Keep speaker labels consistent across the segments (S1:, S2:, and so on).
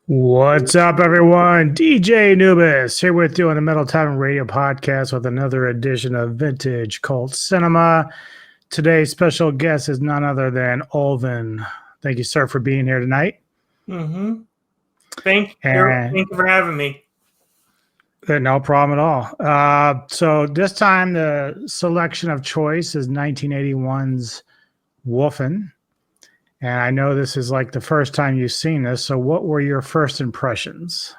S1: What's up, everyone? DJ Nubis here with you on the Metal Tavern Radio podcast with another edition of Vintage Cult Cinema. Today's special guest is none other than Ulven. Thank you, sir, for being here tonight.
S2: Mm-hmm. Thank
S1: And
S2: you for having me.
S1: no problem at all. So this time the selection of choice is 1981's Wolfen. And I know this is like the first time you've seen this. So what were your first impressions?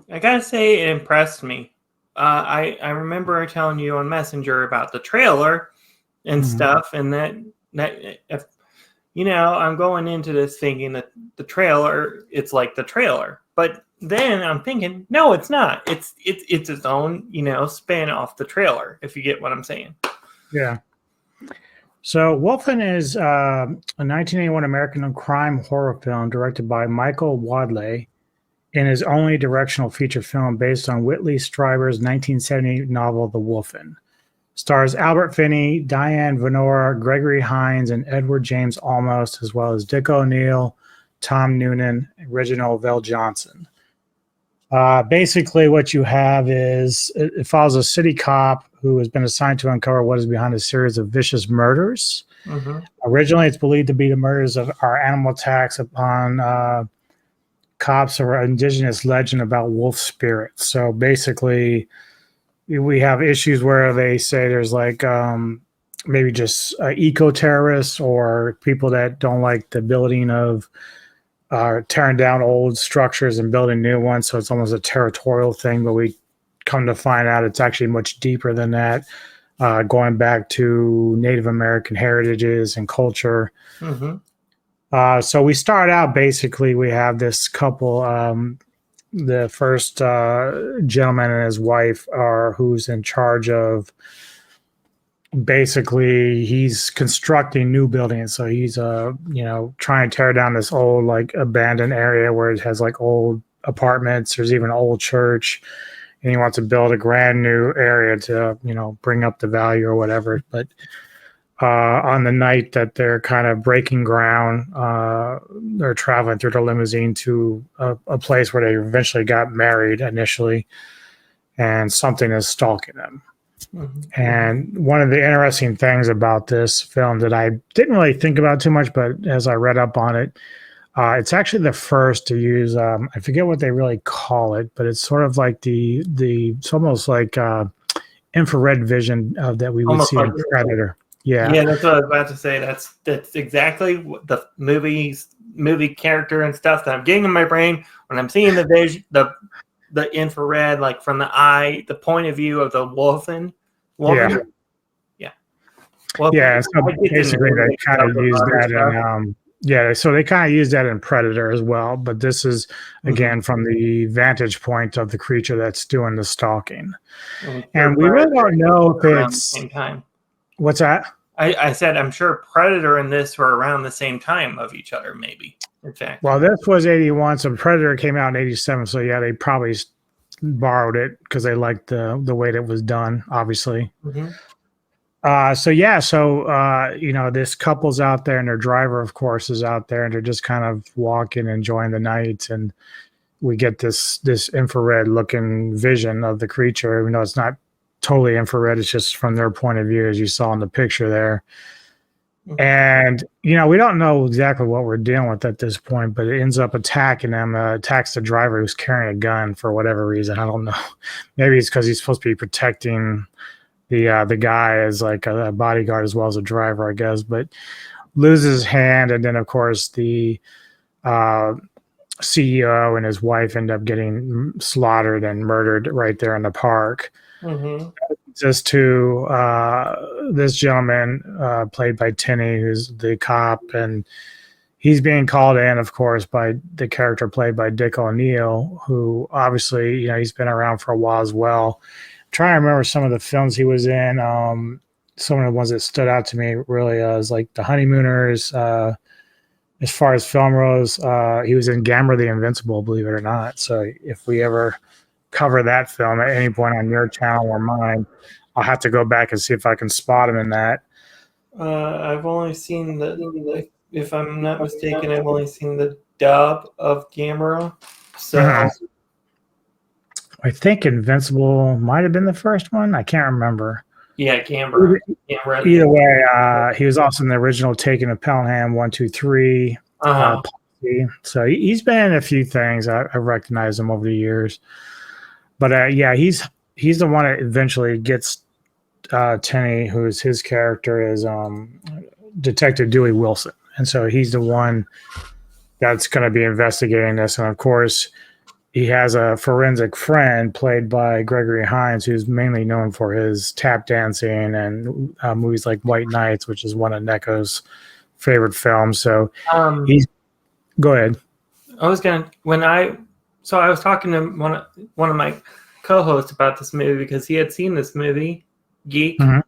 S2: I gotta say, it impressed me. I remember telling you on Messenger about the trailer and stuff, and that if, I'm going into this thinking that the trailer, it's like the trailer, but then I'm thinking, no, it's not. It's its own, spin off the trailer. If you get what I'm saying.
S1: Yeah. So Wolfen is a 1981 American crime horror film directed by Michael Wadley and his only directional feature film based on Whitley Strieber's 1978 novel The Wolfen. Stars Albert Finney, Diane Venora, Gregory Hines, and Edward James Olmos, as well as Dick O'Neill, Tom Noonan, and Reginald VelJohnson. Basically, what you have is it follows a city cop who has been assigned to uncover what is behind a series of vicious murders.
S2: Mm-hmm.
S1: Originally, it's believed to be the murders of our animal attacks upon cops or indigenous legend about wolf spirits. So basically, we have issues where they say there's like maybe just eco-terrorists or people that don't like the building of tearing down old structures and building new ones. So it's almost a territorial thing, but we come to find out it's actually much deeper than that, going back to Native American heritages and culture.
S2: Mm-hmm.
S1: So we start out basically, we have this couple, the first gentleman and his wife are who's in charge of basically he's constructing new buildings. So he's trying to tear down this old like abandoned area where it has like old apartments. There's even an old church, and he wants to build a brand new area to bring up the value or whatever. But on the night that they're kind of breaking ground, they're traveling through the limousine to a place where they eventually got married initially, and something is stalking them. Mm-hmm. And one of the interesting things about this film that I didn't really think about too much, but as I read up on it, it's actually the first to use, I forget what they really call it, but it's sort of like it's almost like infrared vision that we would
S2: Almost
S1: see
S2: like
S1: in Predator. Yeah,
S2: that's what I was about to say. That's exactly what the movie character and stuff that I'm getting in my brain when I'm seeing the vision, the infrared, like from the eye, the point of view of the Wolfen.
S1: Yeah.
S2: Well,
S1: yeah. So basically, they kind of use that in so they kind of use that in Predator as well. But this is again from the vantage point of the creature that's doing the stalking, and we really don't know if it's
S2: the same time.
S1: What's that?
S2: I said I'm sure Predator and this were around the same time of each other, maybe. In fact,
S1: well, this was 81, so Predator came out in 87. So yeah, they probably borrowed it because they liked the way that it was done, obviously.
S2: Mm-hmm.
S1: So this couple's out there, and their driver, of course, is out there, and they're just kind of walking, enjoying the night, and we get this infrared looking vision of the creature. Even though it's not totally infrared, it's just from their point of view, as you saw in the picture there. Mm-hmm. And we don't know exactly what we're dealing with at this point, but it ends up attacking them. Attacks the driver who's carrying a gun for whatever reason. I don't know. Maybe it's because he's supposed to be protecting the guy as like a bodyguard as well as a driver, I guess. But loses his hand, and then of course the CEO and his wife end up getting slaughtered and murdered right there in the park.
S2: Mm-hmm.
S1: Just to this gentleman played by Finney, who's the cop, and he's being called in, of course, by the character played by Dick O'Neill, who obviously, he's been around for a while as well. I'm trying to remember some of the films he was in. Some of the ones that stood out to me really is like The Honeymooners. As far as film roles, he was in Gamera the Invincible, believe it or not. So if we ever cover that film at any point on your channel or mine, I'll have to go back and see if I can spot him in that.
S2: I've only seen if I'm not mistaken, I've only seen the dub of Gamera. So
S1: I think Invincible might have been the first one. I can't remember.
S2: yeah, Canberra.
S1: Either way, he was also in the original Taken of Pelham 1, 2, 3. So he's been in a few things. I've recognized him over the years. But yeah, he's the one that eventually gets Tenney, who's his character is Detective Dewey Wilson, and so he's the one that's going to be investigating this. And of course, he has a forensic friend played by Gregory Hines, who's mainly known for his tap dancing and movies like White Nights, which is one of Neko's favorite films. So he's go ahead.
S2: I was talking to one of my co-hosts about this movie because he had seen this movie, Geek.
S1: Mm-hmm.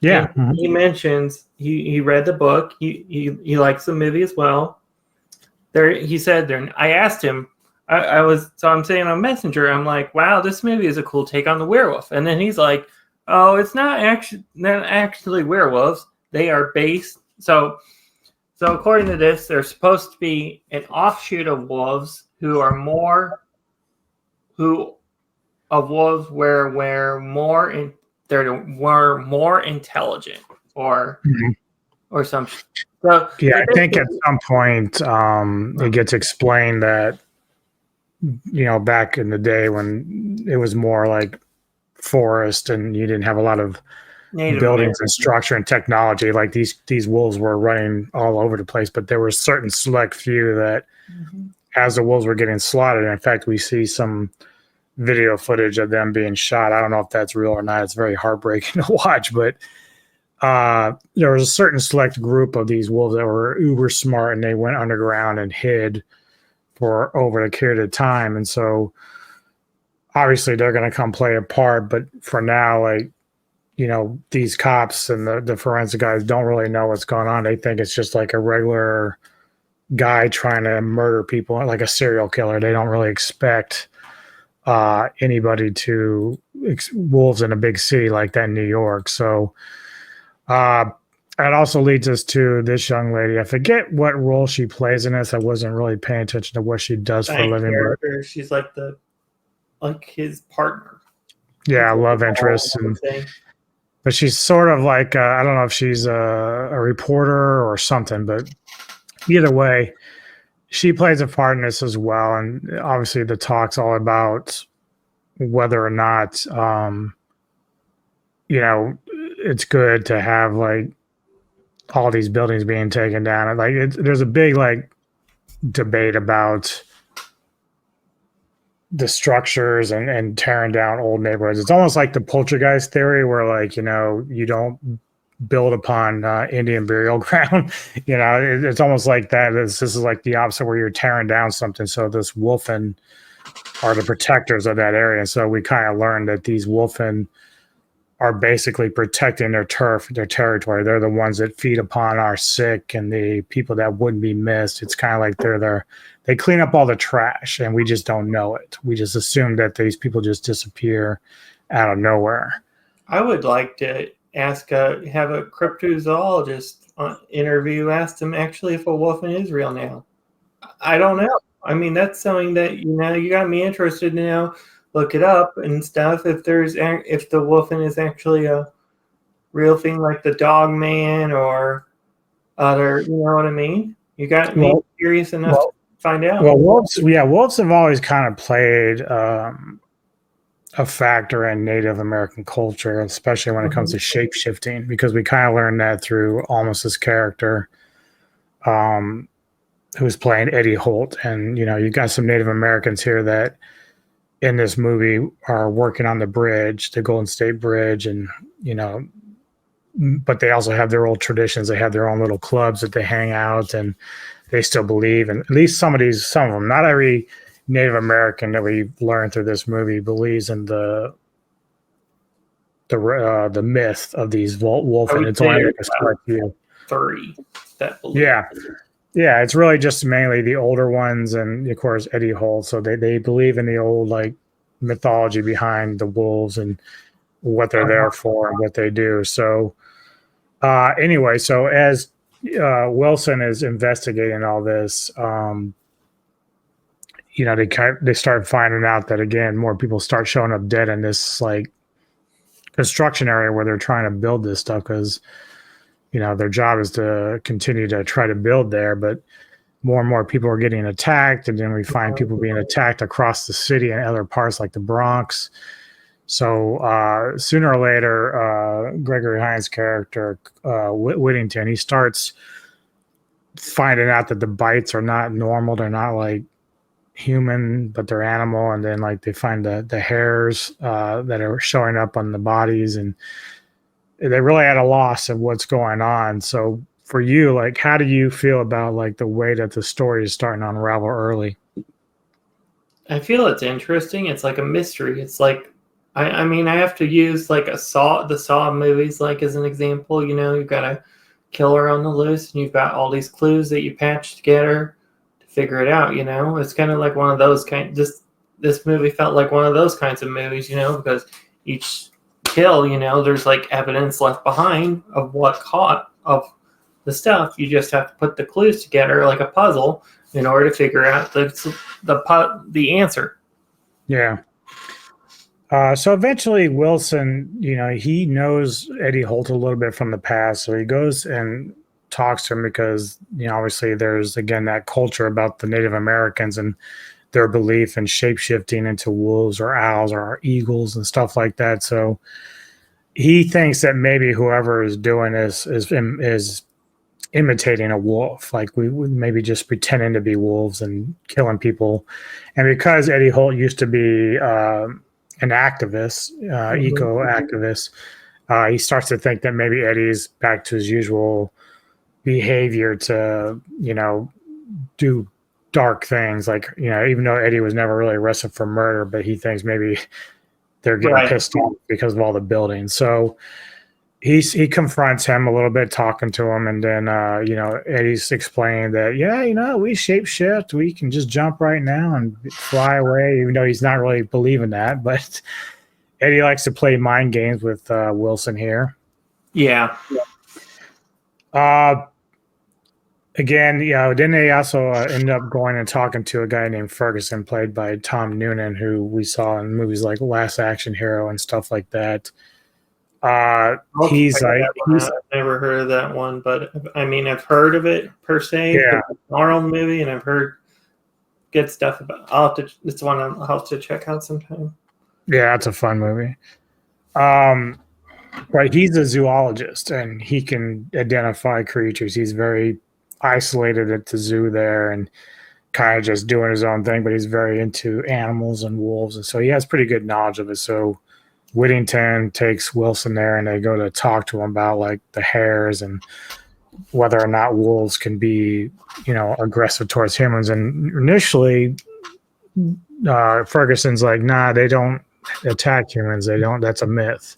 S1: Yeah,
S2: he mentions he read the book. He likes the movie as well. He said there. I asked him. I'm saying on Messenger. I'm like, wow, this movie is a cool take on the werewolf. And then he's like, oh, it's not actually werewolves. They are based. So according to this, they're supposed to be an offshoot of wolves where were more intelligent or something. So
S1: yeah, I think at some point it gets explained that back in the day when it was more like forest and you didn't have a lot of Native buildings and structure and technology, like these wolves were running all over the place, but there were certain select few that as the wolves were getting slaughtered, in fact we see some video footage of them being shot. I don't know if that's real or not. It's very heartbreaking to watch, but there was a certain select group of these wolves that were uber smart and they went underground and hid for over a period of time. And so obviously they're going to come play a part, but for now, like, these cops and the forensic guys don't really know what's going on. They think it's just like a regular guy trying to murder people, like a serial killer. They don't really expect anybody to wolves in a big city like that in New York. So it also leads us to this young lady. I forget what role she plays in this. I wasn't really paying attention to what she does for a living.
S2: But she's like his partner.
S1: Yeah, love interest. But she's sort of like, I don't know if she's a reporter or something, but either way, she plays a part in this as well. And obviously the talk's all about whether or not, it's good to have like all these buildings being taken down. Like there's a big like debate about the structures and tearing down old neighborhoods. It's almost like the poltergeist theory where like, you don't build upon Indian burial ground. It's almost like that. This is like the opposite where you're tearing down something. So this Wolfen are the protectors of that area. So we kind of learned that these Wolfen are basically protecting their turf, their territory. They're the ones that feed upon our sick and the people that wouldn't be missed. It's kind of like they clean up all the trash and we just don't know it. We just assume that these people just disappear out of nowhere.
S2: I would like to have a cryptozoologist interview, ask them actually if a Wolfen is real now. I don't know. I mean, that's something that, you got me interested in look it up and stuff. If the Wolfen is actually a real thing like the Dog Man or other, you know what I mean? You got me curious enough to find out.
S1: Well, wolves have always kind of played a factor in Native American culture, especially when it comes to shape shifting, because we kind of learned that through Almus's character, who's playing Eddie Holt. And, you got some Native Americans here that in this movie are working on the bridge, the Golden State Bridge, and, but they also have their old traditions. They have their own little clubs that they hang out and they still believe. And at least some of them, not every Native American that we learned through this movie believes in the myth of these Wolfen. It's only like a select few.
S2: 30 that believe.
S1: Yeah, it's really just mainly the older ones and of course Eddie Holt. So they believe in the old like mythology behind the wolves and what they're there for and what they do. So anyway, so as Wilson is investigating all this, they start finding out that again more people start showing up dead in this like construction area where they're trying to build this stuff because their job is to continue to try to build there, but more and more people are getting attacked, and then we find people being attacked across the city and other parts like the Bronx. So sooner or later, Gregory Hines' character, Whittington, he starts finding out that the bites are not normal. They're not like human, but they're animal. And then like they find the hairs that are showing up on the bodies, and they're really at a loss of what's going on. So for you, like, how do you feel about like the way that the story is starting to unravel early?
S2: I feel it's interesting. It's like a mystery. It's like, I mean, I have to use like the Saw movies, like as an example. You've got a killer on the loose, and you've got all these clues that you patch together to figure it out. It's kind of like one of those This movie felt like one of those kinds of movies, because each kill, there's like evidence left behind of what caught of the stuff. You just have to put the clues together like a puzzle in order to figure out the answer.
S1: Yeah. So eventually Wilson, he knows Eddie Holt a little bit from the past. So he goes and talks to him because, obviously there's, again, that culture about the Native Americans and their belief in shape-shifting into wolves or owls or eagles and stuff like that. So he thinks that maybe whoever is doing this is imitating a wolf, like we would maybe just pretending to be wolves and killing people. And because Eddie Holt used to be an activist, eco activist, he starts to think that maybe Eddie's back to his usual behavior to, do dark things. Like, even though Eddie was never really arrested for murder, but he thinks maybe they're getting pissed off because of all the buildings. So he confronts him a little bit, talking to him, and then Eddie's explaining that we shape shift, we can just jump right now and fly away, even though he's not really believing that. But Eddie likes to play mind games with Wilson here.
S2: Yeah.
S1: Again, then they also end up going and talking to a guy named Ferguson, played by Tom Noonan, who we saw in movies like Last Action Hero and stuff like that. He's
S2: I've never heard of that one, but I mean, I've heard of it per se.
S1: Yeah.
S2: It's an Arnold movie, and I've heard good stuff about. It's one I'll have to check out sometime.
S1: Yeah, it's a fun movie. But he's a zoologist, and he can identify creatures. He's very isolated at the zoo there, and kind of just doing his own thing. But he's very into animals and wolves, and so he has pretty good knowledge of it. So Whittington takes Wilson there, and they go to talk to him about like the hairs and whether or not wolves can be, aggressive towards humans. And initially, Ferguson's like, nah, they don't attack humans. They don't. That's a myth.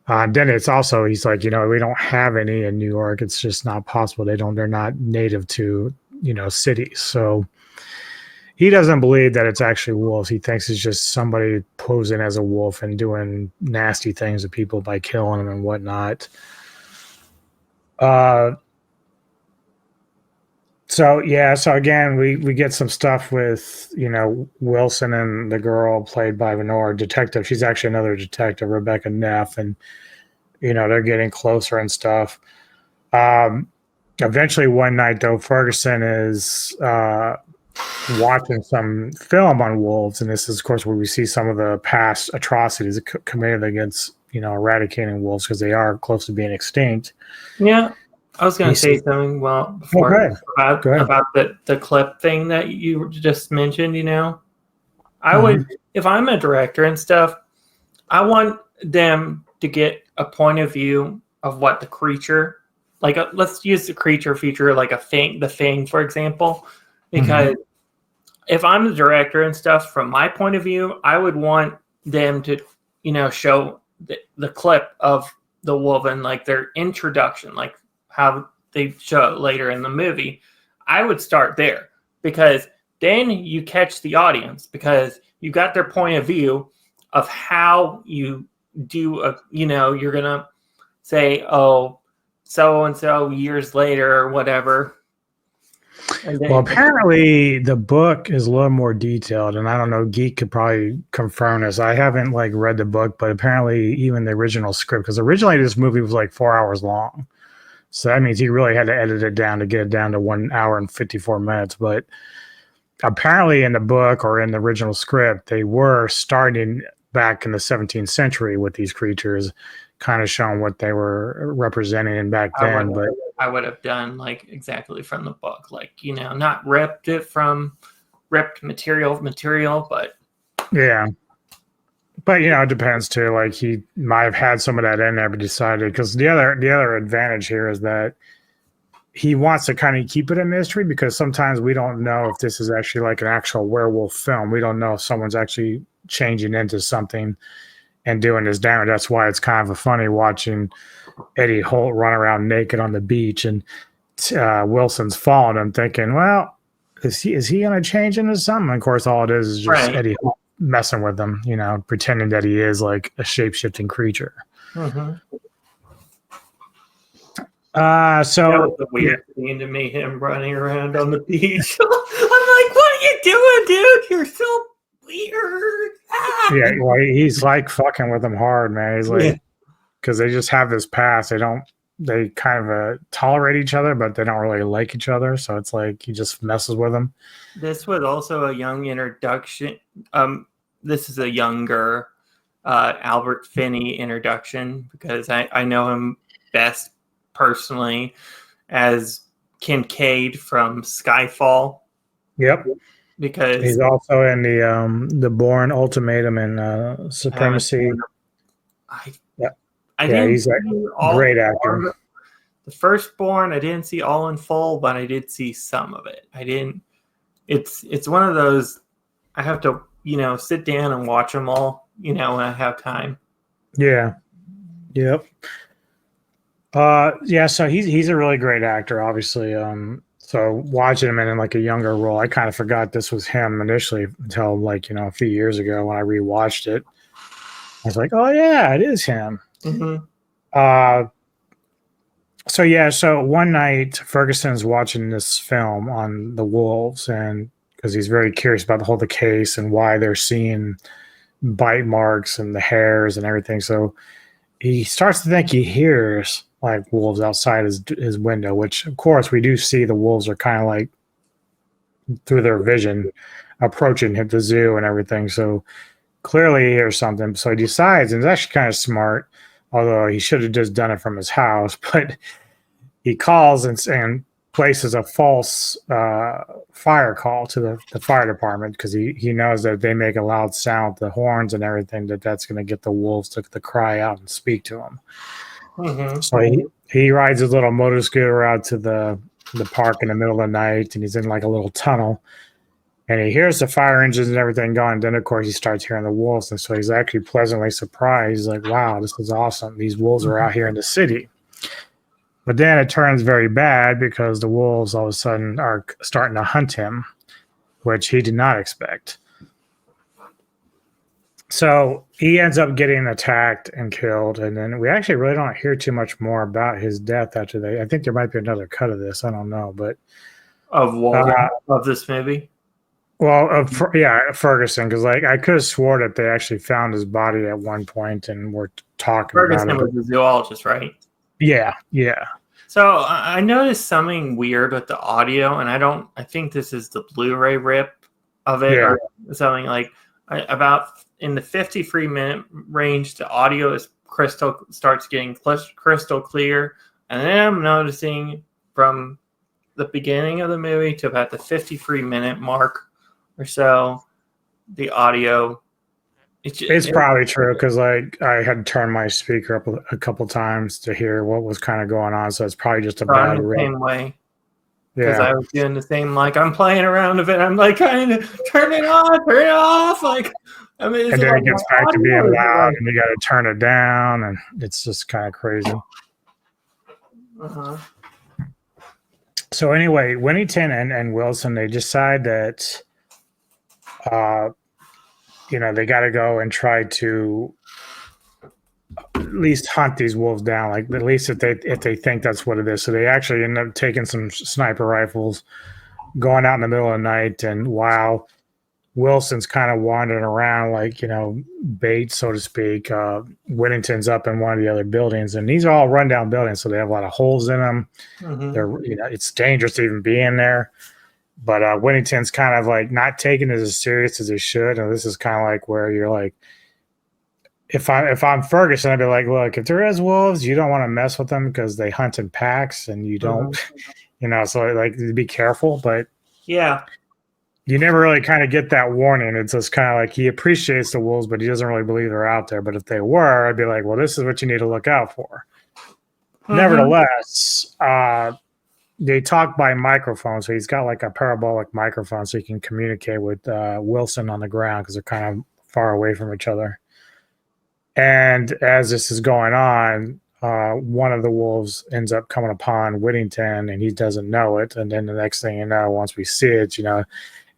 S1: Then it's also, he's like, we don't have any in New York. It's just not possible. They're not native to, cities. So he doesn't believe that it's actually wolves. He thinks it's just somebody posing as a wolf and doing nasty things to people by killing them and whatnot. So again, we get some stuff with, Wilson and the girl played by Venora, detective. She's actually another detective, Rebecca Neff, and, they're getting closer and stuff. Eventually one night though, Ferguson is, watching some film on wolves, and this is of course where we see some of the past atrocities committed against eradicating wolves, because they are close to being extinct.
S2: Yeah, I was going to say something before about the clip thing that you just mentioned. I would, if I'm a director and stuff, I want them to get a point of view of what the creature, like let's use the creature feature like the Fang, for example. Because if I'm the director and stuff, from my point of view, I would want them to, show the clip of the Wolven, like their introduction, like how they show it later in the movie. I would start there, because then you catch the audience, because you got their point of view of how you do you're going to say, oh, so-and-so years later or whatever, And
S1: Well,
S2: then
S1: apparently the book is a little more detailed, and I don't know, Geek could probably confirm this. I haven't like read the book, but apparently even the original script, because originally this movie was like 4 hours long. So that means he really had to edit it down to get it down to 1 hour and 54 minutes. But apparently in the book or in the original script, they were starting back in the 17th century with these creatures, kind of showing what they were representing back then. But
S2: I would have done like exactly from the book, like, you know, not ripped it from ripped material, but
S1: yeah. But it depends too. Like he might have had some of that in there, but decided, because the other advantage here is that he wants to kind of keep it a mystery, because sometimes we don't know if this is actually like an actual werewolf film. We don't know if someone's actually changing into something and doing this damage. That's why it's kind of a funny watching Eddie Holt run around naked on the beach, and Wilson's following him, thinking, "Well, is he going to change into something?" And of course, all it is just
S2: right.
S1: Eddie Holt messing with him, pretending that he is like a shape-shifting creature.
S2: Mm-hmm.
S1: So
S2: that was a weird scene to me, him running around on the beach. I'm like, what are you doing, dude? You're so weird.
S1: yeah, well, he's like fucking with him hard, man. He's like, because they just have this past. They kind of tolerate each other, but they don't really like each other. So it's like he just messes with them.
S2: This was also a young introduction. This is a younger Albert Finney introduction, because I know him best personally as Kincaid from Skyfall.
S1: Yep.
S2: Because
S1: he's also in the Bourne Ultimatum and Supremacy. He's a great actor.
S2: The Firstborn, I didn't see all in full, but I did see some of it. I didn't. It's one of those I have to sit down and watch them all when I have time.
S1: Yeah. Yep. So he's a really great actor, obviously. So watching him in like a younger role, I kind of forgot this was him initially until like a few years ago when I rewatched it. I was like, oh yeah, it is him.
S2: Mm-hmm.
S1: So one night Ferguson's watching this film on the wolves, and because he's very curious about the case and why they're seeing bite marks and the hairs and everything. So he starts to think he hears like wolves outside his window, which of course we do see the wolves are kind of like through their vision approaching the zoo and everything. So clearly he hears something. So he decides, and it's actually kind of smart, although he should have just done it from his house, but he calls and places a false fire call to the fire department, because he knows that if they make a loud sound, the horns and everything, that's going to get the wolves to cry out and speak to him.
S2: Mm-hmm.
S1: So he rides his little motor scooter out to the park in the middle of the night, and he's in like a little tunnel, and he hears the fire engines and everything going. Then of course he starts hearing the wolves, and so he's actually pleasantly surprised. He's like, wow, this is awesome. These wolves are out here in the city. But then it turns very bad, because the wolves all of a sudden are starting to hunt him, which he did not expect. So he ends up getting attacked and killed. And then we actually really don't hear too much more about his death after I think there might be another cut of this. I don't know. But
S2: of Walden, of this movie?
S1: Well, Ferguson, because like I could have swore that they actually found his body at one point and were talking
S2: Ferguson
S1: about it.
S2: was the zoologist, right?
S1: Yeah.
S2: So I noticed something weird with the audio, and I think this is the Blu-ray rip of it, or something like about in the 53-minute range. The audio starts getting crystal clear, and then I'm noticing from the beginning of the movie to about the 53-minute mark or so, the audio.
S1: It's probably true, because like I had to turn my speaker up a couple times to hear what was kind of going on, so it's probably just a bad
S2: the
S1: rip.
S2: same way. Because I was doing the same, like I'm playing around with it. I'm like trying to turn it off. Like, I mean,
S1: and then it gets back to being loud, and you got to turn it down, and it's just kind of crazy.
S2: Uh-huh.
S1: So anyway, Winnington and Wilson, they decide that they got to go and try to at least hunt these wolves down, like at least if they think that's what it is. So they actually end up taking some sniper rifles, going out in the middle of the night, and while Wilson's kind of wandering around like, bait, so to speak, Whittington's up in one of the other buildings, and these are all rundown buildings, so they have a lot of holes in them. They're, it's dangerous to even be in there. But Whittington's kind of like not taking it as serious as he should. And this is kind of like where you're like, if I'm Ferguson, I'd be like, look, if there is wolves, you don't want to mess with them because they hunt in packs, and you don't, so like be careful. But
S2: yeah,
S1: you never really kind of get that warning. It's just kind of like he appreciates the wolves, but he doesn't really believe they're out there. But if they were, I'd be like, well, this is what you need to look out for. Nevertheless, they talk by microphone, so he's got like a parabolic microphone, so he can communicate with Wilson on the ground because they're kind of far away from each other. And as this is going on, one of the wolves ends up coming upon Whittington, and he doesn't know it. And then the next thing you know, once we see it, and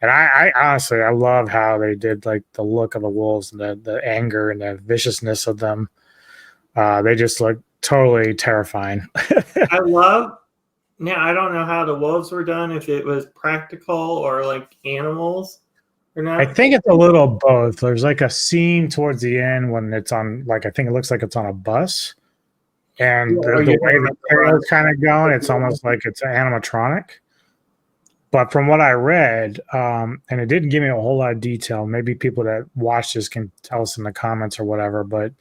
S1: I honestly, I love how they did like the look of the wolves and the anger and the viciousness of them. They just look totally terrifying.
S2: Now, I don't know how the wolves were done, if it was practical or like animals or not.
S1: I think it's a little both. There's like a scene towards the end when it's on, like, I think it looks like it's on a bus. And the way the trail is kind of going, it's almost like it's an animatronic. But from what I read, and it didn't give me a whole lot of detail, maybe people that watch this can tell us in the comments or whatever, but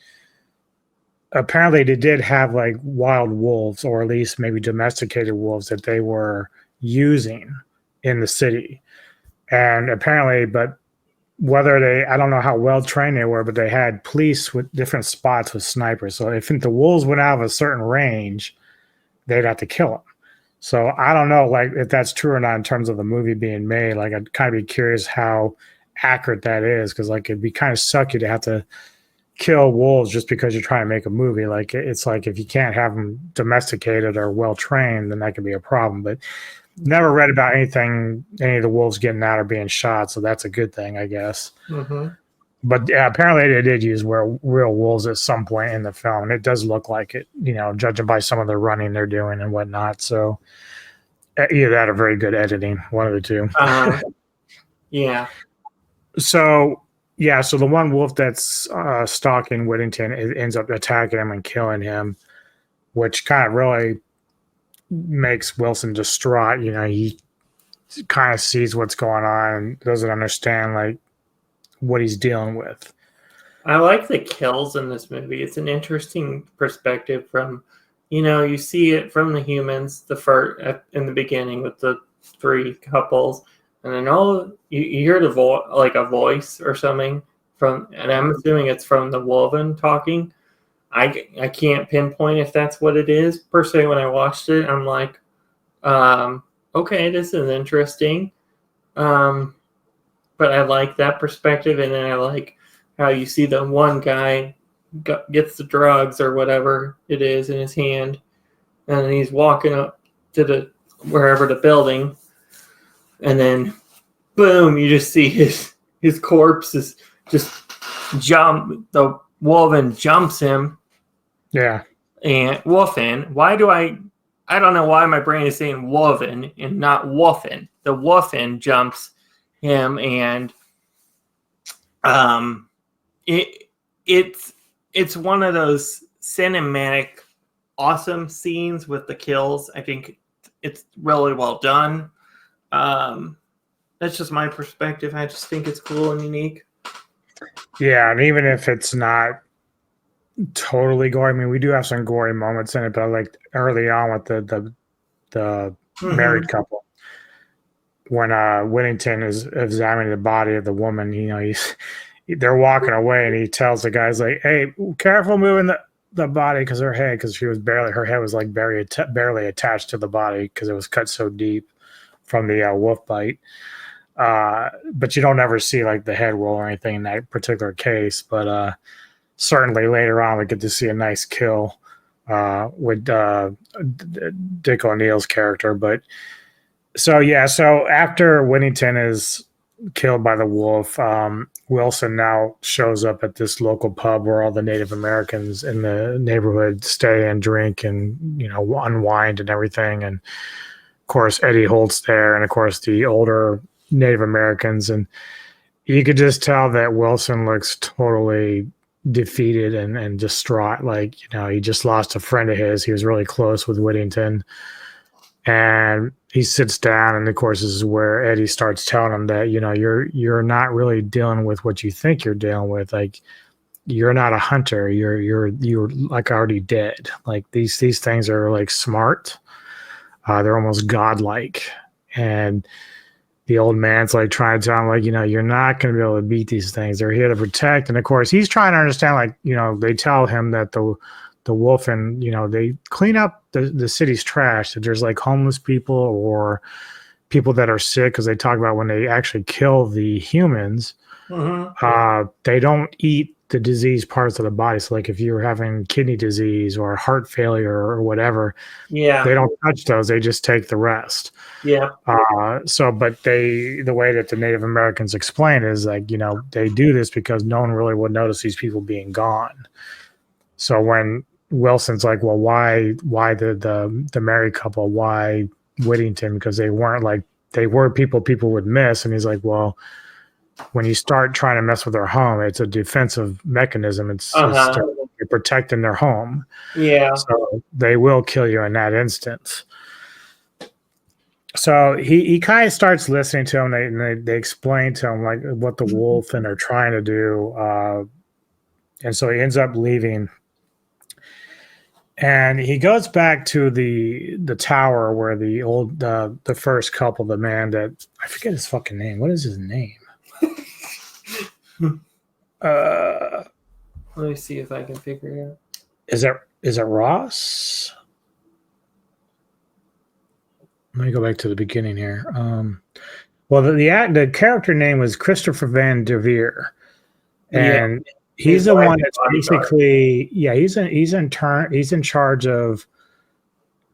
S1: apparently they did have like wild wolves, or at least maybe domesticated wolves, that they were using in the city. And apparently, but whether I don't know how well trained they were, but they had police with different spots with snipers. So if the wolves went out of a certain range, they'd have to kill them. So I don't know, like, if that's true or not in terms of the movie being made. Like, I'd kind of be curious how accurate that is, because like it'd be kind of sucky to have to kill wolves just because you're trying to make a movie. Like, it's like if you can't have them domesticated or well trained, then that could be a problem. But never read about any of the wolves getting out or being shot, so that's a good thing, I guess. But yeah, apparently they did use real wolves at some point in the film, and it does look like it, judging by some of the running they're doing and whatnot. So either that or very good editing, one of the two.
S2: Yeah.
S1: So the one wolf that's stalking Whittington ends up attacking him and killing him, which kind of really makes Wilson distraught. He kind of sees what's going on and doesn't understand like what he's dealing with.
S2: I like the kills in this movie. It's an interesting perspective from, you see it from the humans, the first in the beginning with the three couples, and then you hear the like a voice or something from, and I'm assuming it's from the Wolfen talking. I can't pinpoint if that's what it is per se. When I watched it, I'm like, okay, this is interesting. But I like that perspective, and then I like how you see the one guy gets the drugs or whatever it is in his hand, and he's walking up to wherever the building, and then boom, you just see his corpse is just jump. The Wolfen jumps him.
S1: Yeah.
S2: And Wolfen, I don't know why my brain is saying Wolfen and not Wolfen. The Wolfen jumps him, and it's one of those cinematic awesome scenes with the kills. I think it's really well done. That's just my perspective. I just think it's cool and unique.
S1: Yeah, and even if it's not totally gory, I mean, we do have some gory moments in it, but like early on with the married couple, when Whittington is examining the body of the woman, they're walking away, and he tells the guys like, "Hey, careful moving the body, because her head was like barely attached to the body because it was cut so deep from the wolf bite." But you don't ever see like the head roll or anything in that particular case. But certainly later on, we get to see a nice kill with Dick O'Neill's character. But so after Whittington is killed by the wolf, Wilson now shows up at this local pub where all the Native Americans in the neighborhood stay and drink and unwind and everything. And of course, Eddie Holt's there, and of course the older Native Americans, and you could just tell that Wilson looks totally defeated and distraught. Like, he just lost a friend of his. He was really close with Whittington. And he sits down, and of course, this is where Eddie starts telling him that, you're not really dealing with what you think you're dealing with. Like, you're not a hunter. You're like already dead. Like these things are like smart. They're almost godlike. And the old man's like trying to tell him, like, you're not going to be able to beat these things. They're here to protect. And of course, he's trying to understand, like, they tell him that the Wolfen, they clean up the city's trash, that there's like homeless people or people that are sick, because they talk about when they actually kill the humans, they don't eat the diseased parts of the body. So like if you're having kidney disease or heart failure or whatever, they don't touch those. They just take the rest.
S2: Yeah.
S1: But the way that the Native Americans explain is like, they do this because no one really would notice these people being gone. So when Wilson's like, well, why the married couple, why Whittington? Because they were people would miss. And he's like, well, when you start trying to mess with their home, it's a defensive mechanism. It's you're protecting their home.
S2: Yeah.
S1: So they will kill you in that instance. So he kind of starts listening to him, and they explain to him like what the Wolfen are trying to do. And so he ends up leaving. And he goes back to the tower where the first couple, the man that I forget his fucking name. What is his name?
S2: Let me see if I can figure it out.
S1: Is it Ross? Let me go back to the beginning here. Well, the character name was Christopher Van der Veer, and he's the one that's basically he's in charge of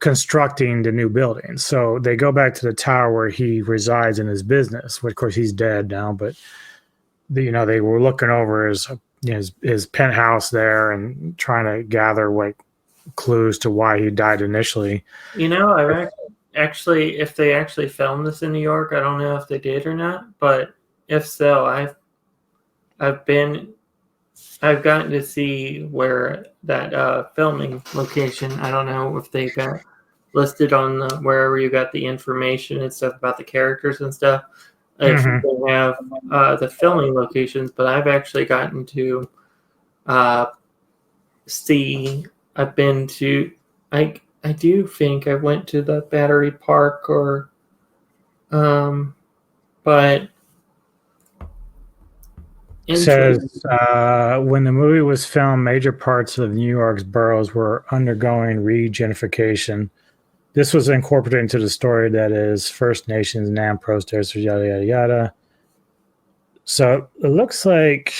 S1: constructing the new building. So they go back to the tower where he resides in his business. Of course, he's dead now, but they were looking over his penthouse there and trying to gather like clues to why he died initially.
S2: I actually, if they actually filmed this in New York, I don't know if they did or not, but if so, I've gotten to see where that filming location. I don't know if they got listed on wherever you got the information and stuff about the characters and stuff. If they have the filming locations, but I've actually gotten to see. I've been to. I do think I went to the Battery Park but.
S1: It says when the movie was filmed, major parts of New York's boroughs were undergoing regentrification. This was incorporated into the story that is First Nations, NAM protesters, yada, yada, yada. So it looks like,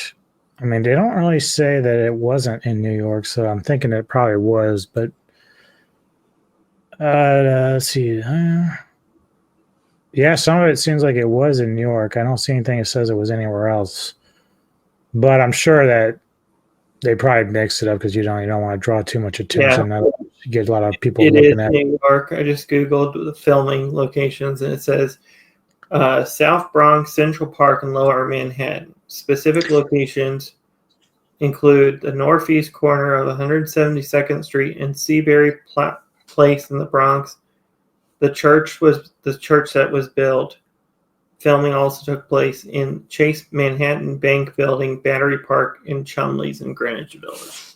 S1: they don't really say that it wasn't in New York, so I'm thinking it probably was, but let's see. Yeah, some of it seems like it was in New York. I don't see anything that says it was anywhere else. But I'm sure that they probably mixed it up because you don't want to draw too much attention. Yeah. You get a lot of people looking at it.
S2: New York. I just Googled the filming locations, and it says South Bronx, Central Park, and Lower Manhattan. Specific locations include the northeast corner of 172nd Street and Seabury Place in the Bronx. The church that was built. Filming also took place in Chase Manhattan Bank Building, Battery Park, and Chumley's in Greenwich Village.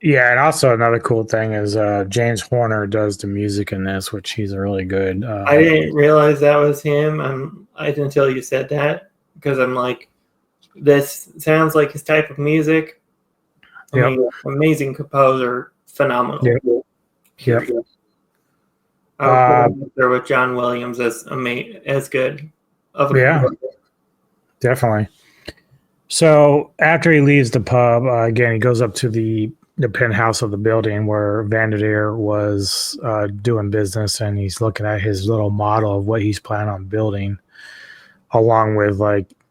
S1: Yeah, and also another cool thing is James Horner does the music in this, which he's really good.
S2: I didn't realize that was him. I didn't until you said that, because I'm like, this sounds like his type of music. I mean, amazing composer, phenomenal.
S1: Yep.
S2: I would put him there with John Williams as good of a composer.
S1: Definitely. So after he leaves the pub, again, he goes up to the penthouse of the building where Vanderveer was doing business, and he's looking at his little model of what he's planning on building, along with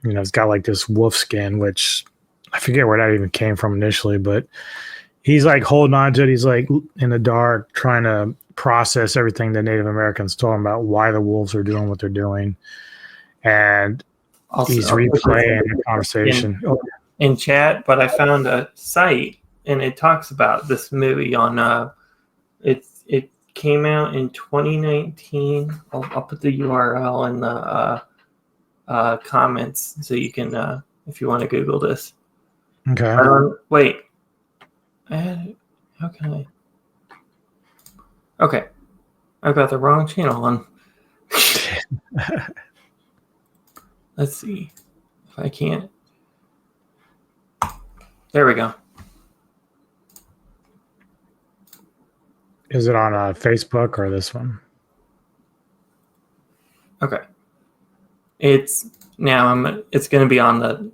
S1: it's got like this wolf skin, which I forget where that even came from initially, but he's like holding on to it. He's like in the dark trying to process everything the Native Americans told him about why the wolves are doing what they're doing, and he's
S2: I'll put this
S1: replaying the conversation.
S2: in chat, but I found a site and it talks about this movie on it came out in 2019. I'll put the URL in the comments so you can if you want to Google this.
S1: Okay.
S2: Wait. How can I? Okay. I've got the wrong channel on. Let's see if I can't. There we go.
S1: Is it on Facebook or this one?
S2: Okay. It's now. It's going to be on the.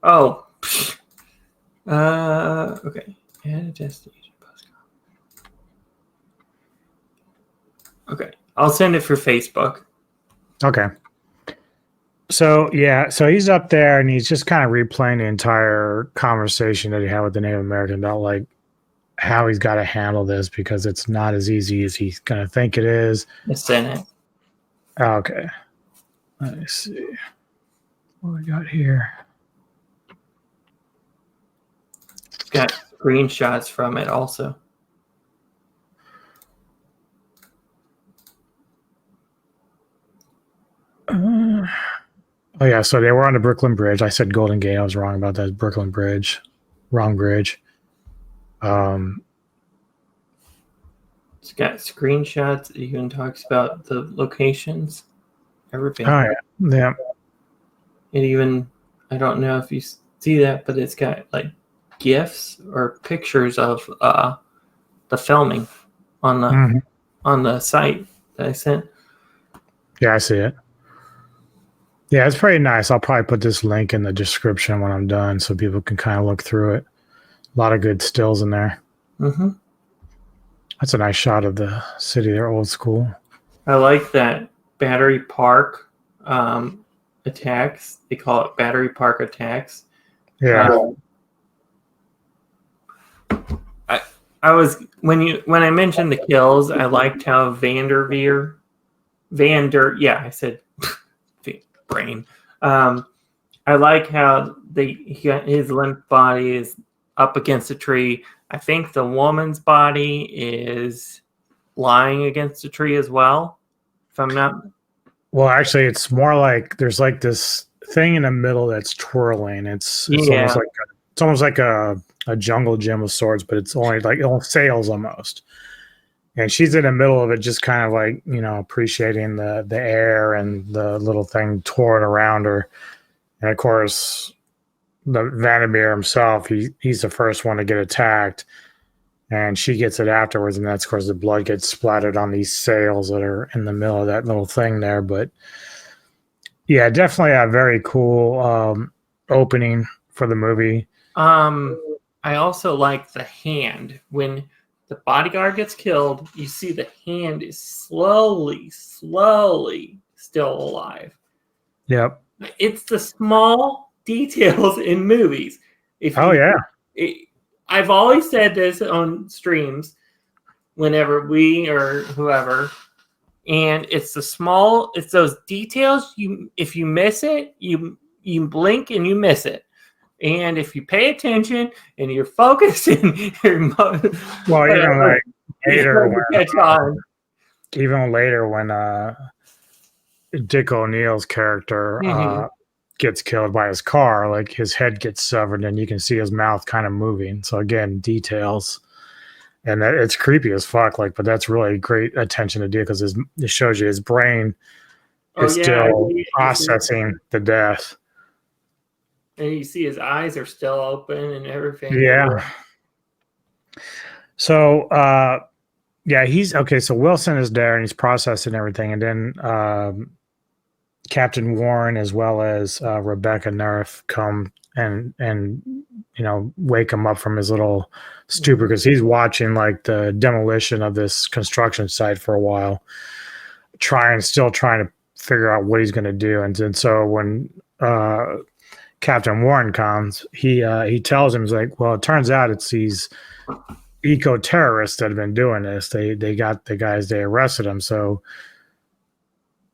S2: Okay. Add a destination postcard. Okay. I'll send it for Facebook.
S1: Okay. So he's up there and he's just kind of replaying the entire conversation that he had with the Native American about like how he's got to handle this because it's not as easy as he's gonna think it is.
S2: It's in it.
S1: Okay. Let me see what we got here.
S2: It's got screenshots from it also.
S1: Oh yeah, so they were on the Brooklyn Bridge. I said Golden Gate. I was wrong about that. Brooklyn Bridge, wrong bridge.
S2: It's got screenshots. It even talks about the locations, everything.
S1: Oh yeah.
S2: It even, I don't know if you see that, but it's got like GIFs or pictures of the filming on the site that I sent.
S1: Yeah, I see it. Yeah, it's pretty nice. I'll probably put this link in the description when I'm done so people can kind of look through it. A lot of good stills in there.
S2: Mm-hmm.
S1: That's a nice shot of the city. They're old school.
S2: I like that Battery Park attacks. They call it Battery Park attacks.
S1: Yeah.
S2: I was when I mentioned the kills, I liked how I said brain. I like how his limp body is up against a tree. I think the woman's body is lying against a tree as well. If I'm not.
S1: Well, actually, it's more like there's like this thing in the middle that's twirling. It's almost like a jungle gym of sorts, but it's only like on sails almost. And she's in the middle of it, just kind of like, appreciating the air and the little thing touring around her. And of course, the Vandermeer himself, he's the first one to get attacked. And she gets it afterwards. And that's, of course, the blood gets splattered on these sails that are in the middle of that little thing there. But yeah, definitely a very cool opening for the movie.
S2: I also like the hand. When the bodyguard gets killed, you see the hand is slowly still alive.
S1: Yep.
S2: It's the small details in movies. I've always said this on streams whenever we or whoever, and it's those details. If you miss it, you blink and you miss it. And if you pay attention and you're focusing, even
S1: later when Dick O'Neill's character gets killed by his car, like his head gets severed and you can see his mouth kind of moving. So again, details, and it's creepy as fuck. But that's really great attention to detail because it shows you his brain is still processing the death.
S2: And you see his eyes are still open and everything.
S1: Yeah. So, he's okay. So Wilson is there and he's processing everything. And then Captain Warren, as well as Rebecca Nerf, come and wake him up from his little stupor because he's watching like the demolition of this construction site for a while, still trying to figure out what he's going to do. And so when Captain Warren comes, he tells him, he's like, well, it turns out it's these eco terrorists that have been doing this. They got the guys, they arrested them, so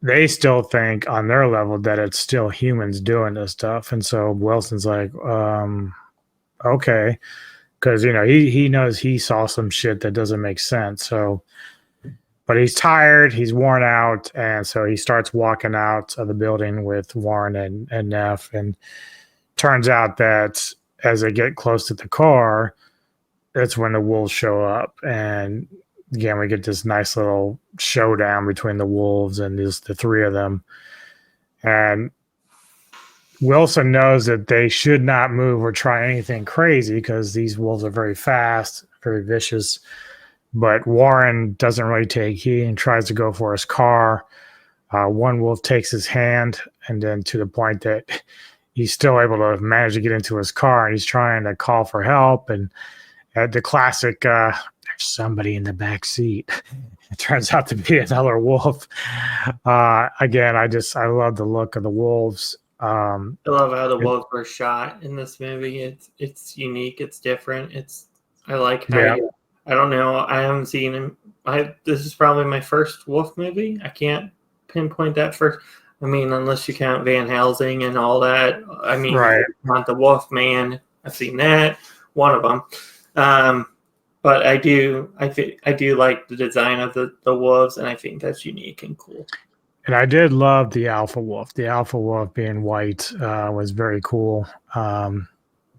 S1: they still think on their level that it's still humans doing this stuff. And so Wilson's like, okay, because he knows he saw some shit that doesn't make sense. So, but he's tired, he's worn out, and so he starts walking out of the building with Warren and Neff. And turns out that as they get close to the car, that's when the wolves show up. And again, we get this nice little showdown between the wolves and the three of them. And Wilson knows that they should not move or try anything crazy because these wolves are very fast, very vicious. But Warren doesn't really take heed and tries to go for his car. One wolf takes his hand, and then to the point that he's still able to manage to get into his car, and he's trying to call for help. And the classic, there's somebody in the back seat. It turns out to be another wolf. Again, I love the look of the wolves.
S2: I love how the wolves were shot in this movie. It's unique. It's different. I like how I don't know. I haven't seen him. This is probably my first wolf movie. I can't pinpoint that first. I mean, unless you count Van Helsing and all that. I mean,
S1: right.
S2: Not the Wolf Man. I've seen that. One of them. But I do like the design of the wolves, and I think that's unique and cool.
S1: And I did love the alpha wolf. The alpha wolf being white was very cool. That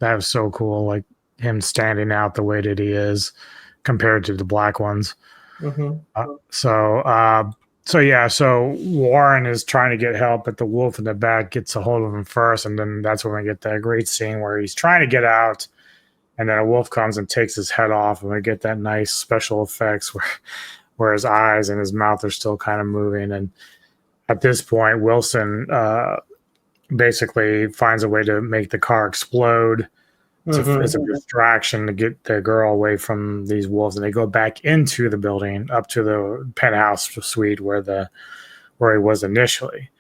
S1: was so cool, like him standing out the way that he is compared to the black ones.
S2: Mm-hmm.
S1: So Warren is trying to get help, but the wolf in the back gets a hold of him first, and then that's when we get that great scene where he's trying to get out, and then a wolf comes and takes his head off, and we get that nice special effects where his eyes and his mouth are still kind of moving. And at this point, Wilson basically finds a way to make the car explode. It's a distraction to get the girl away from these wolves, and they go back into the building up to the penthouse suite where he was initially.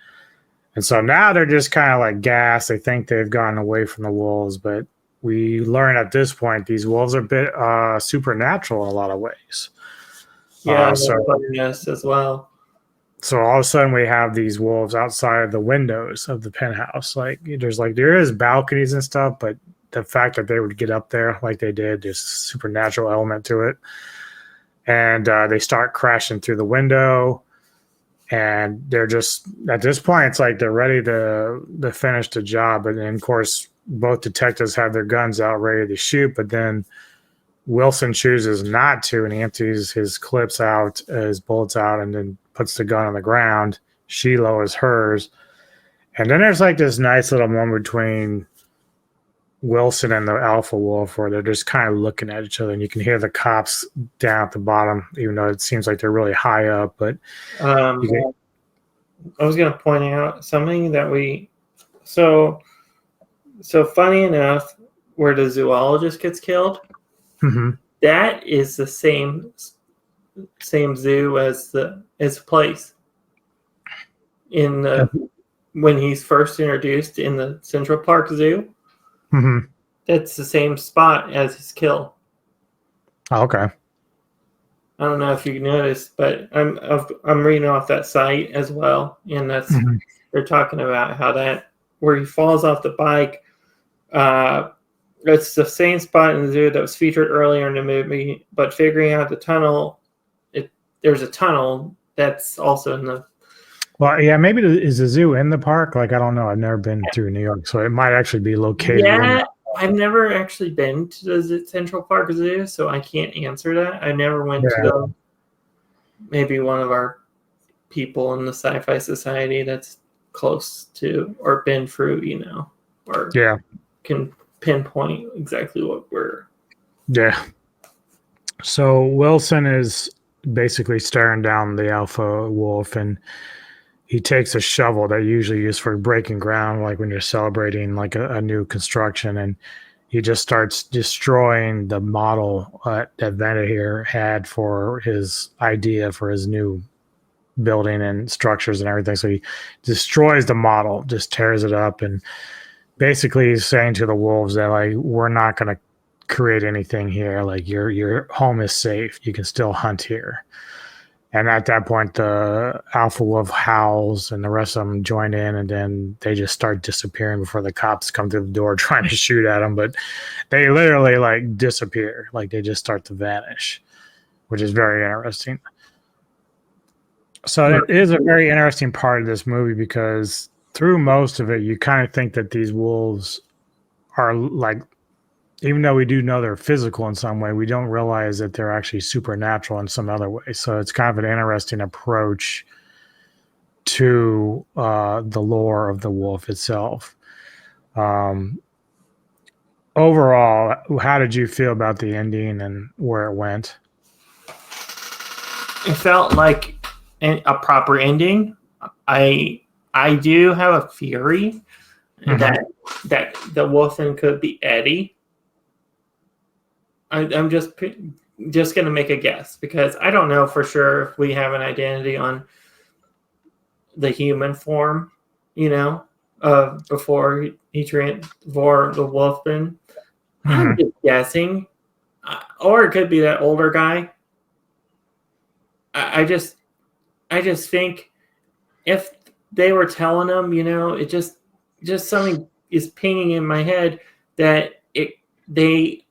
S1: And so now they're just kind of like gassed. They think they've gotten away from the wolves, but we learn at this point these wolves are a bit supernatural in a lot of ways.
S2: Yeah, yes, as well.
S1: So all of a sudden we have these wolves outside the windows of the penthouse. There is balconies and stuff, but the fact that they would get up there like they did, there's a supernatural element to it. And they start crashing through the window. And they're just, at this point, it's like they're ready to finish the job. And then, of course, both detectives have their guns out ready to shoot. But then Wilson chooses not to, and he empties his clips out, his bullets out, and then puts the gun on the ground. She lowers hers. And then there's like this nice little moment between Wilson and the alpha wolf where they're just kind of looking at each other, and you can hear the cops down at the bottom, even though it seems like they're really high up. But
S2: I was going to point out something that so funny enough, where the zoologist gets killed, that is the same zoo as the place in the when he's first introduced in the Central Park Zoo. That's the same spot as his kill.
S1: Oh, okay.
S2: I don't know if you noticed, but I'm reading off that site as well, and that's they're talking about how where he falls off the bike. It's the same spot in the zoo that was featured earlier in the movie, but figuring out the tunnel, there's a tunnel that's also in the.
S1: Well, yeah, maybe is the zoo in the park? Like, I don't know. I've never been through New York, so it might actually be located.
S2: Yeah, I've never actually been to the Central Park Zoo, so I can't answer that. I never went to maybe one of our people in the Sci-Fi Society that's close to or been through, or can pinpoint exactly what we're.
S1: Yeah. So Wilson is basically staring down the alpha wolf, and he takes a shovel that usually used for breaking ground, like when you're celebrating like a new construction, and he just starts destroying the model that Vanderheer had for his idea for his new building and structures and everything. So he destroys the model, just tears it up, and basically he's saying to the wolves that, like, we're not going to create anything here. Like your home is safe. You can still hunt here. And at that point, the alpha wolf howls, and the rest of them join in, and then they just start disappearing before the cops come through the door trying to shoot at them. But they literally like disappear, like they just start to vanish, which is very interesting. So it is a very interesting part of this movie because through most of it, you kind of think that these wolves are like, even though we do know they're physical in some way, we don't realize that they're actually supernatural in some other way. So it's kind of an interesting approach to the lore of the wolf itself. Overall, how did you feel about the ending and where it went?
S2: It felt like a proper ending. I do have a theory that the Wolfen could be Eddie. I'm just gonna make a guess because I don't know for sure if we have an identity on the human form, before he for the Wolfen. I'm just guessing, or it could be that older guy. I just think if they were telling him, it just something is pinging in my head that they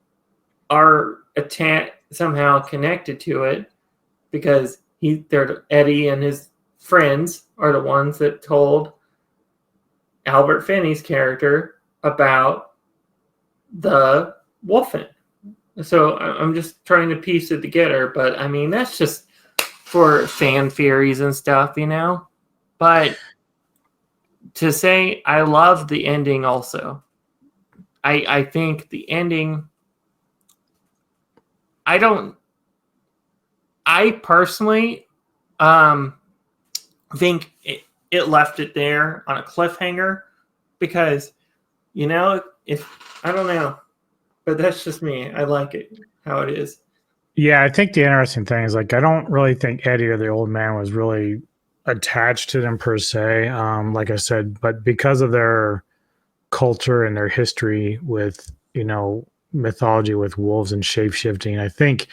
S2: are somehow connected to it because Eddie and his friends are the ones that told Albert Finney's character about the Wolfen. So I'm just trying to piece it together, but I mean that's just for fan theories and stuff, But to say I love the ending also. I think the ending I personally think it left it there on a cliffhanger because, if I don't know, but that's just me. I like it how it is.
S1: Yeah, I think the interesting thing is like I don't really think Eddie or the old man was really attached to them per se. Like I said, but because of their culture and their history with mythology with wolves and shape shifting, I think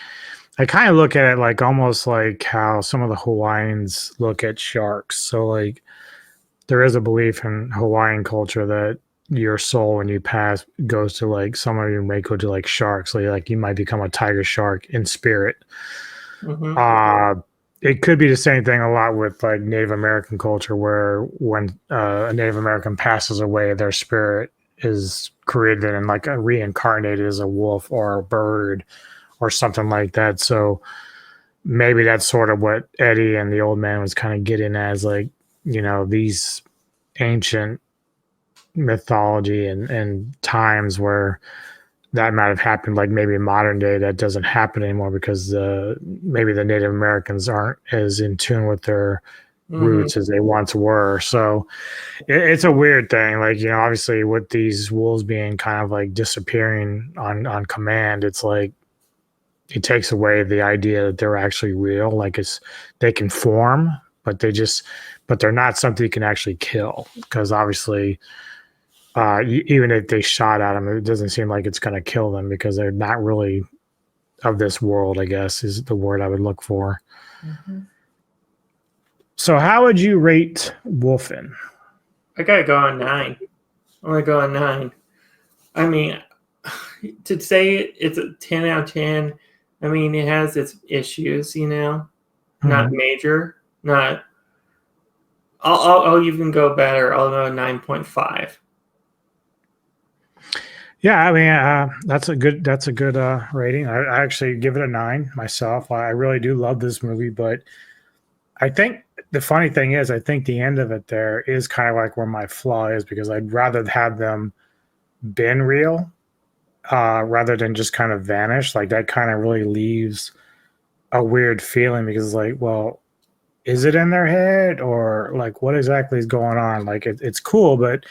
S1: I kind of look at it like almost like how some of the Hawaiians look at sharks. So like there is a belief in Hawaiian culture that your soul when you pass goes to like some of you may go to like sharks. Like you might become a tiger shark in spirit. It could be the same thing a lot with like Native American culture where when a Native American passes away, their spirit is created and like reincarnated as a wolf or a bird or something like that. So maybe that's sort of what Eddie and the old man was kind of getting as like, these ancient mythology and times where that might have happened, like maybe in modern day that doesn't happen anymore because maybe the Native Americans aren't as in tune with their roots as they once were. So it's a weird thing. Like, obviously with these wolves being kind of like disappearing on command, it's like it takes away the idea that they're actually real. Like they can form, but they're not something you can actually kill because obviously even if they shot at them, it doesn't seem like it's going to kill them because they're not really of this world, I guess, is the word I would look for. So how would you rate Wolfen?
S2: I gotta go on 9. I'm gonna go on 9. I mean, to say it's a 10 out of 10, I mean, it has its issues, not major, not. I'll even go better. I'll go 9.5.
S1: Yeah, I mean, that's a good rating. I actually give it a 9 myself. I really do love this movie, but I think the funny thing is, I think the end of it there is kind of like where my flaw is because I'd rather have them been real rather than just kind of vanish. Like that kind of really leaves a weird feeling because, like, well, is it in their head or like what exactly is going on? Like it's cool, but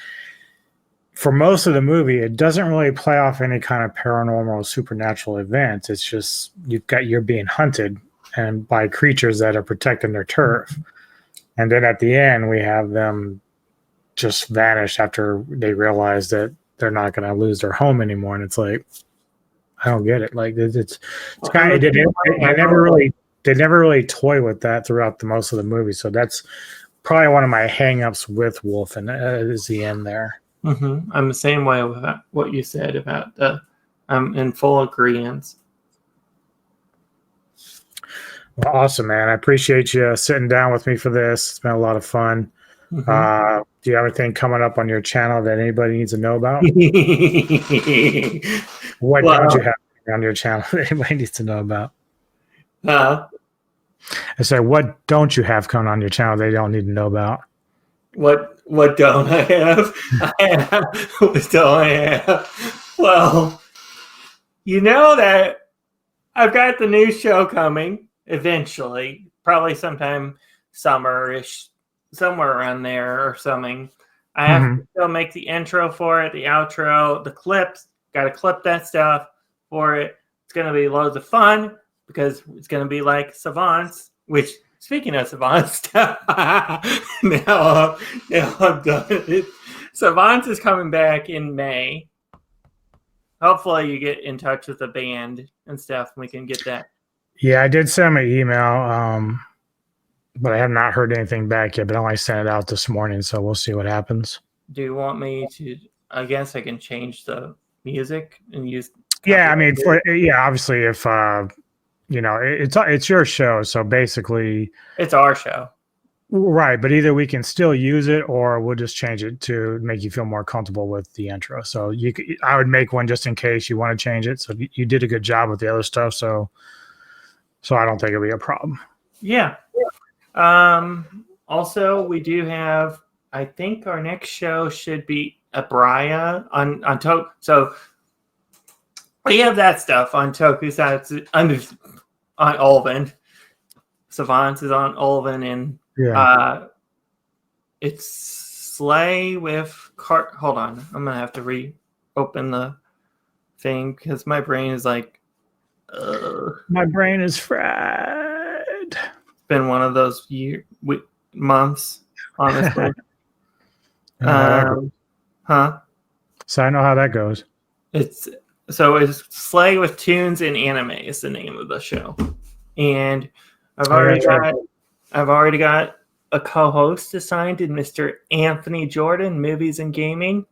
S1: for most of the movie, it doesn't really play off any kind of paranormal or supernatural events. It's just you're being hunted and by creatures that are protecting their turf. And then at the end, we have them just vanish after they realize that they're not going to lose their home anymore. And it's like, I don't get it. Like it's
S2: Well,
S1: kind of they never really toy with that throughout the most of the movie. So that's probably one of my hangups with Wolfen is the end there.
S2: I'm the same way with what you said about the. I'm in full agreement.
S1: Well, awesome, man. I appreciate you sitting down with me for this. It's been a lot of fun. Do you have anything coming up on your channel that anybody needs to know about? What don't you have on your channel that anybody needs to know about? I said, what don't you have coming on your channel they don't need to know about?
S2: What don't I have? What don't I have? Well, you know that I've got the new show coming eventually, probably sometime summer-ish, somewhere around there or something. I have to still make the intro for it, the outro, the clips. Got to clip that stuff for it. It's going to be loads of fun because it's going to be like Savants, which, speaking of Savants, now I'm done it. Savants is coming back in May. Hopefully you get in touch with the band and stuff and we can get that.
S1: Yeah, I did send my email, but I have not heard anything back yet, but I only sent it out this morning, so we'll see what happens.
S2: Do you want me to, I guess I can change the music and use.
S1: Yeah, I mean, obviously if, it's your show. So basically
S2: it's our show.
S1: Right. But either we can still use it or we'll just change it to make you feel more comfortable with the intro. So I would make one just in case you want to change it. So you did a good job with the other stuff. So I don't think it'll be a problem.
S2: Yeah. Also we do have, I think our next show should be Abraya on so we have that stuff on Tokusatsu on Ulven. Savants is on Ulven and it's Slay with Cart. Hold on, I'm gonna have to reopen the thing because my brain is like.
S1: My brain is fried.
S2: It's been one of those months, honestly.
S1: So I know how that goes.
S2: It's Slay with Tunes and Anime is the name of the show, and I've already got a co-host assigned in Mr. Anthony Jordan, Movies and Gaming.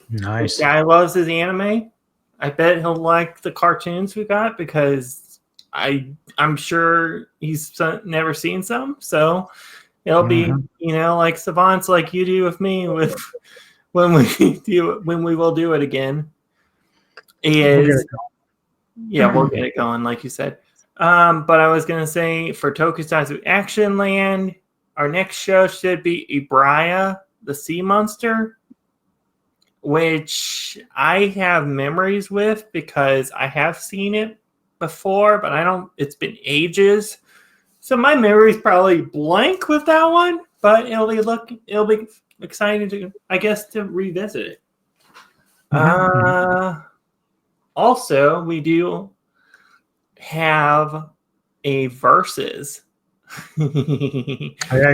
S1: Nice.
S2: The guy loves his anime. I bet he'll like the cartoons we got because I'm sure he's never seen some. So it'll be like Savants like you do with me with when we will do it again. We'll get it going like you said. But I was gonna say for Tokusatsu Action Land, our next show should be Abraya, the Sea Monster, which I have memories with because I have seen it before, but it's been ages. So my memory's probably blank with that one, but it'll be exciting to, I guess, to revisit it. Also, we do have a versus.
S1: Yeah,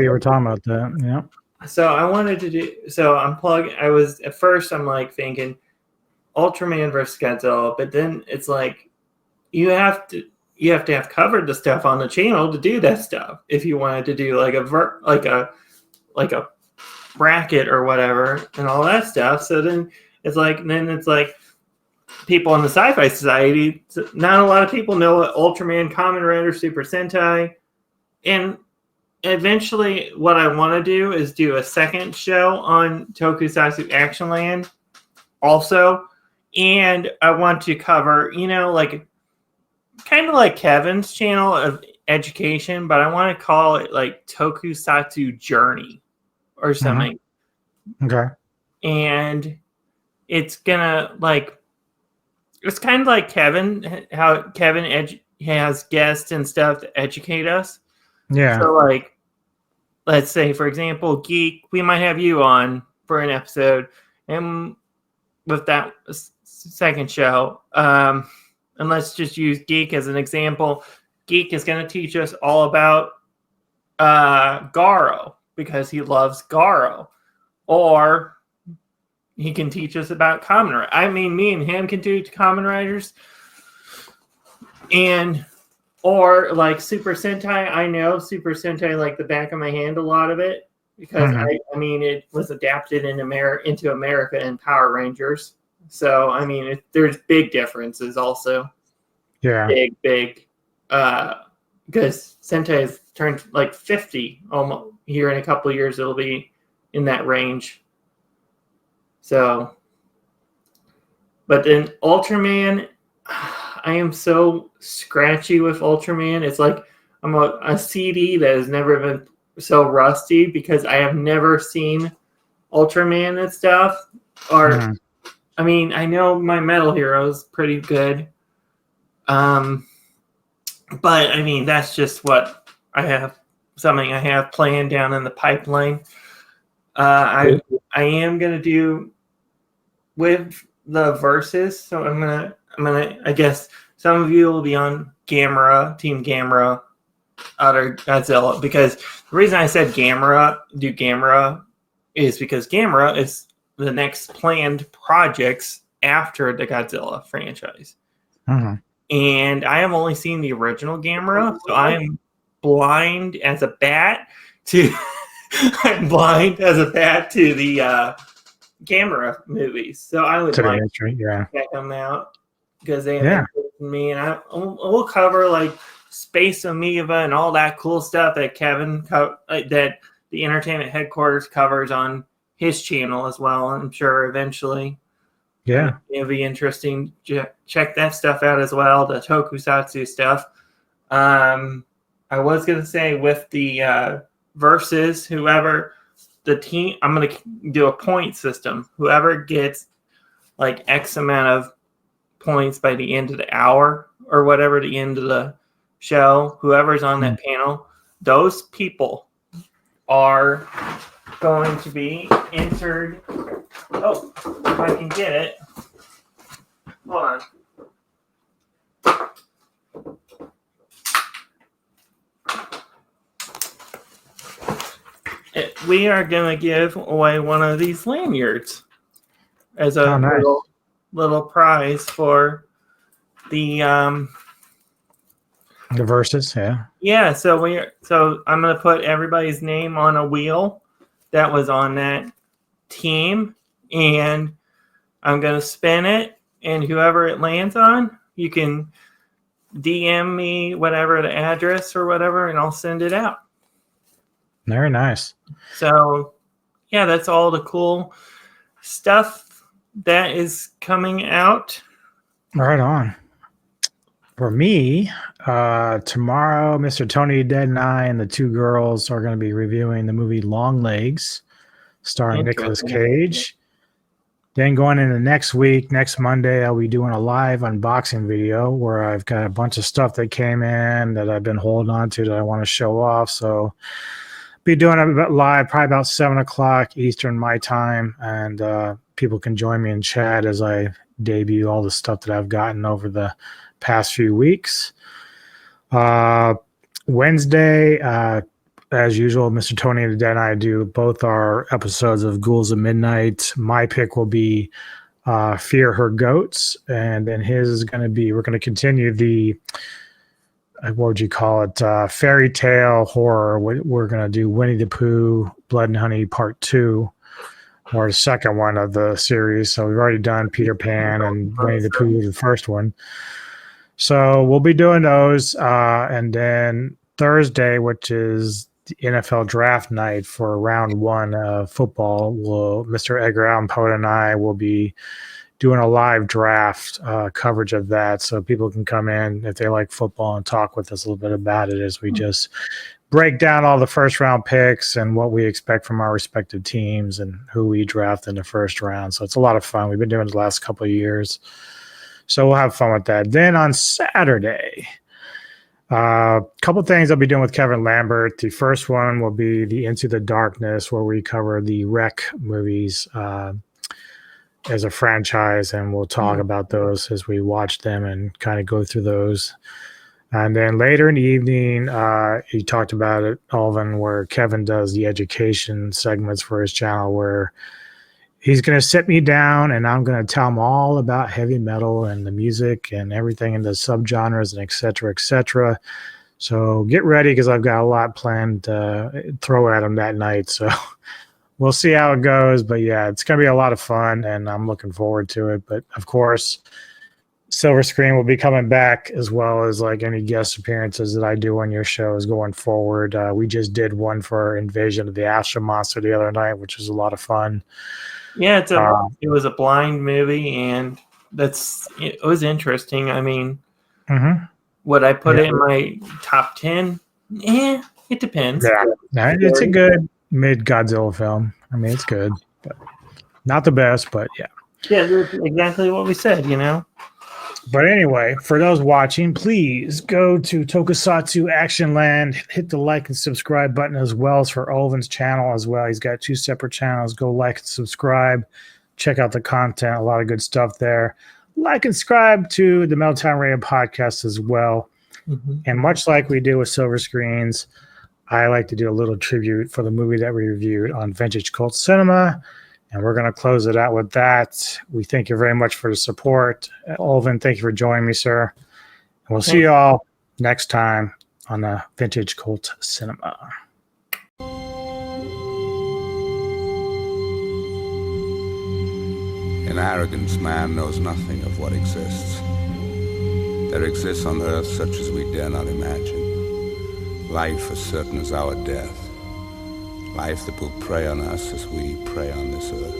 S1: you were talking about that. Yeah.
S2: So I wanted to do. So I'm like thinking Ultraman versus Godzilla, but then it's like you have to have covered the stuff on the channel to do that stuff. If you wanted to do like a bracket or whatever and all that stuff, so then it's like people in the Sci-Fi Society. Not a lot of people know what Ultraman, Kamen Rider, Super Sentai, and eventually what I want to do is do a second show on Tokusatsu Action Land also, and I want to cover like kind of like Kevin's channel of education, but I want to call it like Tokusatsu Journey or something.
S1: Okay.
S2: And it's gonna it's kind of like Kevin, how Kevin has guests and stuff to educate us.
S1: Yeah.
S2: So like, let's say for example, Geek, we might have you on for an episode, and with that second show, and let's just use Geek as an example. Geek is going to teach us all about Garo because he loves Garo, or he can teach us about Kamen Rider. I mean, me and him can do Kamen Riders. And or like Super Sentai, I know Super Sentai like the back of my hand, a lot of it, because I mean it was adapted into America in Power Rangers. So I mean there's big differences also.
S1: Yeah.
S2: Big. Because Sentai has turned like 50 almost here in a couple of years. It'll be in that range. So, but then Ultraman, I am so scratchy with Ultraman. It's like I'm a CD that has never been so rusty because I have never seen Ultraman and stuff. Or, I mean, I know my Metal Hero is pretty good. But I mean, that's just what I have. Something I have planned down in the pipeline. I am gonna do with the verses. So I'm gonna. I guess some of you will be on Team Gamera, other Godzilla, because the reason I said Gamera is because Gamera is the next planned projects after the Godzilla franchise. And I have only seen the original Gamera, so I am blind as a bat to the Gamera movies. So I would like to check them out because they have interested me, and we'll cover like Space Amoeba and all that cool stuff that that the Entertainment Headquarters covers on his channel as well. I'm sure eventually.
S1: Yeah.
S2: It'll be interesting. Check that stuff out as well, the tokusatsu stuff. I was going to say with the versus, whoever the team, I'm going to do a point system. Whoever gets like X amount of points by the end of the hour or whatever, the end of the show, whoever's on that panel, those people are going to be entered. Oh, if I can get it. Hold on. We are going to give away one of these lanyards as a little prize for the verses. Yeah. So I'm going to put everybody's name on a wheel that was on that team, and I'm going to spin it, and whoever it lands on, you can DM me whatever the address or whatever, and I'll send it out.
S1: Very nice.
S2: So, yeah, that's all the cool stuff that is coming out.
S1: Right on. For me, tomorrow, Mr. Tony Dead and I and the two girls are going to be reviewing the movie Long Legs, starring Nicolas Cage. Then going into next week, next Monday, I'll be doing a live unboxing video where I've got a bunch of stuff that came in that I've been holding on to that I want to show off. So be doing it live probably about 7 o'clock Eastern my time, and people can join me in chat as I debut all the stuff that I've gotten over the past few weeks. Wednesday, as usual, Mr. Tony and the Dead and I do both our episodes of Ghouls of Midnight. My pick will be Fear Her Goats, and then his is going to be, we're going to continue the, what would you call it, fairy tale horror. We're going to do Winnie the Pooh, Blood and Honey Part 2, or the second one of the series. So we've already done Peter Pan and Winnie the Pooh, the first one. So we'll be doing those. And then Thursday, which is the NFL draft night for round 1 of football, Mr. Edgar Allan Poe and I will be doing a live draft coverage of that, so people can come in if they like football and talk with us a little bit about it as we just break down all the first round picks and what we expect from our respective teams and who we draft in the first round. So it's a lot of fun. We've been doing it the last couple of years, so we'll have fun with that. Then on Saturday, a couple of things I'll be doing with Kevin Lambert. The first one will be the Into the Darkness, where we cover the Rec movies as a franchise, and we'll talk about those as we watch them and kind of go through those. And then later in the evening, he talked about it, Ulven, where Kevin does the education segments for his channel, where He's going to sit me down and I'm going to tell him all about heavy metal and the music and everything in the subgenres and et cetera, et cetera. So get ready because I've got a lot planned to throw at him that night. So we'll see how it goes. But yeah, it's going to be a lot of fun and I'm looking forward to it. But of course, Silver Screen will be coming back as well as like any guest appearances that I do on your shows going forward. We just did one for Invasion of the Astro Monster the other night, which was a lot of fun.
S2: Yeah, it was a blind movie, and it was interesting. I mean, would I put it in my top 10? Yeah, it depends.
S1: Yeah, no, it's a good mid Godzilla film. I mean, it's good, but not the best, but yeah.
S2: Yeah, that's exactly what we said, you know.
S1: But anyway, for those watching, please go to Tokusatsu Action Land, hit the like and subscribe button as well as for Ulven's channel as well. He's got 2 separate channels. Go like and subscribe. Check out the content. A lot of good stuff there. Like and subscribe to the Metal Town Radio podcast as well. And much like we do with Silver Screens, I like to do a little tribute for the movie that we reviewed on Vintage Cult Cinema. And we're going to close it out with that. We thank you very much for the support. Ulven, thank you for joining me, sir. And we'll see you all next time on the Vintage Cult Cinema.
S3: In arrogance, man knows nothing of what exists. There exists on earth such as we dare not imagine. Life as certain as our death. Life that will prey on us as we prey on this earth.